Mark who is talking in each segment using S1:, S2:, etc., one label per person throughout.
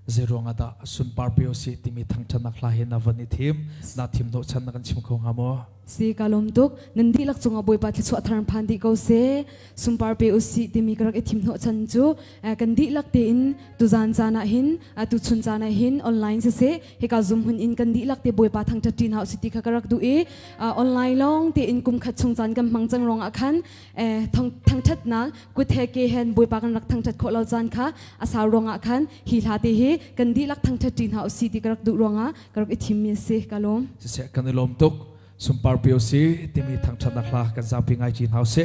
S1: zerongada sunparpio si timi thangchanak lahin na vani thim na thim no chan na kan chimkho ngamo
S2: si kalom tuk nandi lak chunga boi pa thchu atharan phandi ko se sumpar pe usi timi karak e thimno chanchu kandi lak te in tu jan chana hin tu chun chana hin online se he ka zoom hun in kandi lak te boi pa thang chatin ha city kha karak du e online long te in kum khat chung chan kam mangjang rong akhan thang chat na ku the ke hen boi pa kan rak thang chat kho lo chan kha asa rong akhan hi la te he kandi lak thang chatin ha city karak du ronga karak e thim me se kalom
S1: se kanilom tuk sunparpio si timi thangchanak la kan zapi ngai chin hause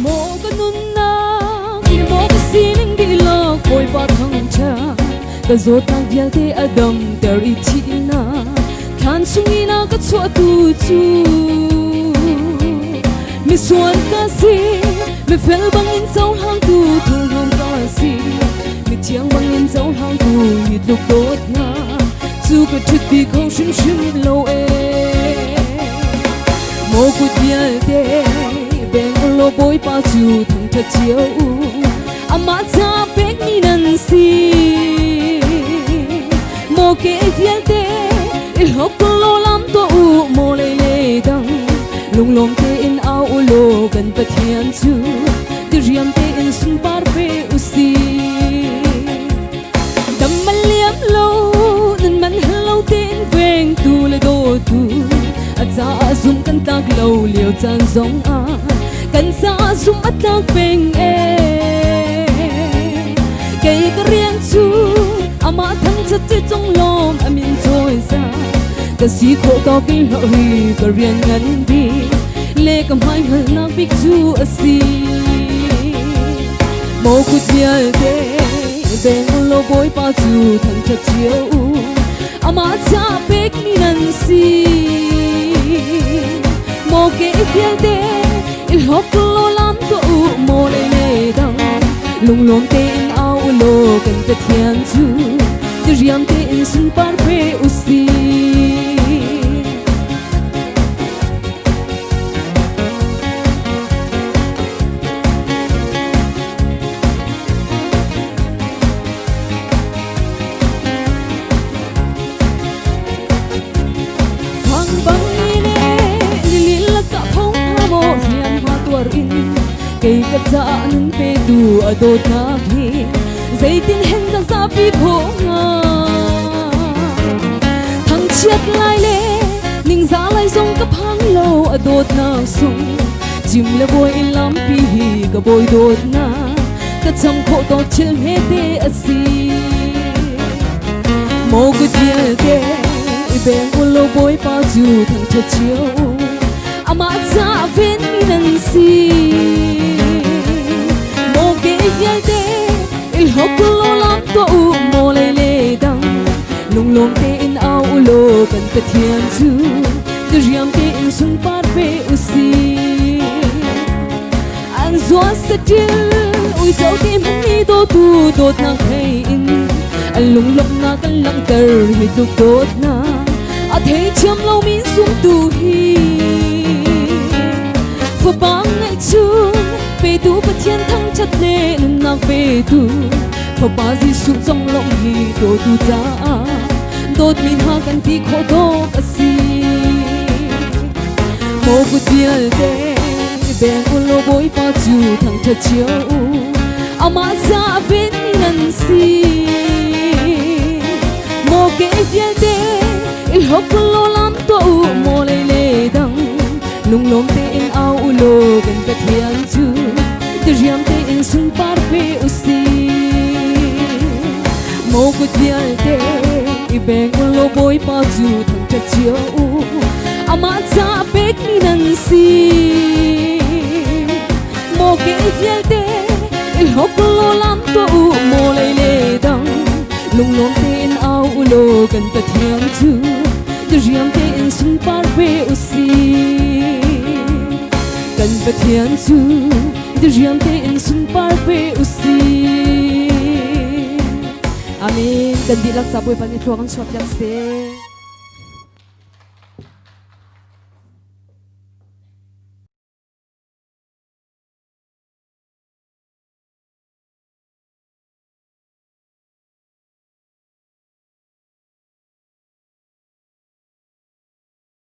S2: mo ganun na mo kasining dilok boy pa thangcha ka zotang vialte adam der ichina kan sungina ka chua tu chu mi suan ka si mi fel bang in zau hang tu thung hang ka si mi chiang bang in zau hang tu mi luk dot na chu ka thut bi khong shim shim lo e mo ku vialte beng lo boy pa chu thang tha chiu ama cha pek ni nan si mo ke vialte il hop lo lam to u mo le le dang lung lom te in au lo kan pa thian chu ti riam te in sun par pe u si dam mal liam lo nan man hello te in veng tu le do tu a za zum kan tak lo liu chan zong a kan sa zum at tak peng e cây cái riêng chu ama thang chất chế trong lom amin trôi ra cái gì khổ to cái lỗi cái riêng ngân đi lê cầm hai hận nang biết chu asi mô cút bia thế bên lo bối pa chu thang chất chiếu ama cha bek mi nan si mô cái bia thế il hop lo lam to mô lê lê dang lung lom tên ao lo kan ta thian chu ti riam te in sun par pe usi hang bang ni ne lil la ka phong ha mo riam ha tuar in cây cắt ra nên pe tu ở đô ta hi dây tin hen ta ra pi khổ nga thằng chiết lai lê ning za lai zong ka phang lo ở đô na sung chim le boy lam pi hi ka boy đô na ka cham khổ to chil he te asi mo gu dia te i ben lo boy pa chu thằng cha chiu ama cha ven mi nan si vialte il hop lo lam to u mo le le dang lung lom te in au lo kan ta thian chu ti riam te in sun par pe usi an zua satil ui chau te mani do tu dot na khai in an lung lom na kan lang ter hi tu dot na a thei cham lo min sum tu hi pho bang ngai chu pe tu pa thiên thăng chất nê nên nang pe tu pha ba di sum trong lòng hi do tu cha dot min ha kan ti kho do asi mo gu dial te ben lo boy pa chu thang cha chiu ama cha ven nan si mo ke dial te il hop lo lam to mo le le dang lung lom te in au lo kan ka thian chu ti riam te in sun par pe usi mo ku dial te i beng lo boy pa chu thang cha chiu ama cha pek mi nan si mo ke dial te il hop lo lam to mo le le dang lung lom te in au lo kan ka thian chu ti riam te in sun par pe usi kan pa thian chu ti riam te in sun par pe usi Amen. Kan di lak sa boy pa ni tuang suat yak se.